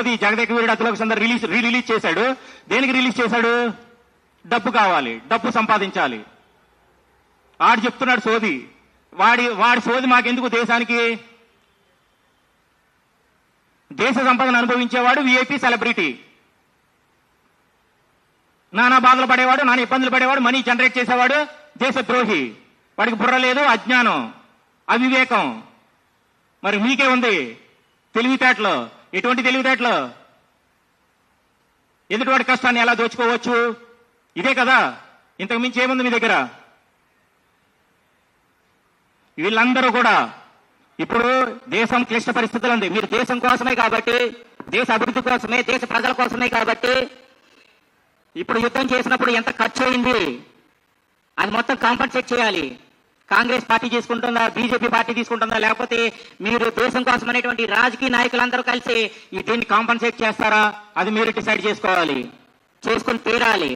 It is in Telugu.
సోది జగదేక వీరుడు అతిలోక సుందరి రిలీజ్ చేశాడు. దేనికి రిలీజ్ చేశాడు? డబ్బు కావాలి, డబ్బు సంపాదించాలి. ఆడు చెప్తున్నాడు సోది. వాడి సోది మాకెందుకు? దేశానికి దేశ సంపదను అనుభవించేవాడు విఐపి సెలబ్రిటీ. నానా బాధలు పడేవాడు, నానా ఇబ్బందులు పడేవాడు, మనీ జనరేట్ చేసేవాడు దేశద్రోహి. వాడికి బుర్ర లేదు, అజ్ఞానం, అవివేకం. మరి మీకే ఉంది తెలివితేటలు. ఎటువంటి తెలివితేటలు? ఎదుటివాడి కష్టాన్ని ఎలా దోచుకోవచ్చు? ఇదే కదా. ఇంతకు మించి ఏముంది మీ దగ్గర? వీళ్ళందరూ కూడా ఇప్పుడు దేశం క్లిష్ట పరిస్థితులు ఉంది. మీరు దేశం కోసమే కాబట్టి, దేశ అభివృద్ధి కోసమే, దేశ ప్రజల కోసమే కాబట్టి ఇప్పుడు యుద్ధం చేసినప్పుడు ఎంత ఖర్చు అయింది అది మొత్తం కాంపన్సేట్ చేయాలి. కాంగ్రెస్ పార్టీ తీసుకుంటుందా, బీజేపీ పార్టీ తీసుకుంటుందా, లేకపోతే మీరు దేశం కోసం అనేటువంటి రాజకీయ నాయకులందరూ కలిసి దీన్ని కాంపన్సేట్ చేస్తారా? అది మీరు డిసైడ్ చేసుకోవాలి, చేసుకుని తీరాలి.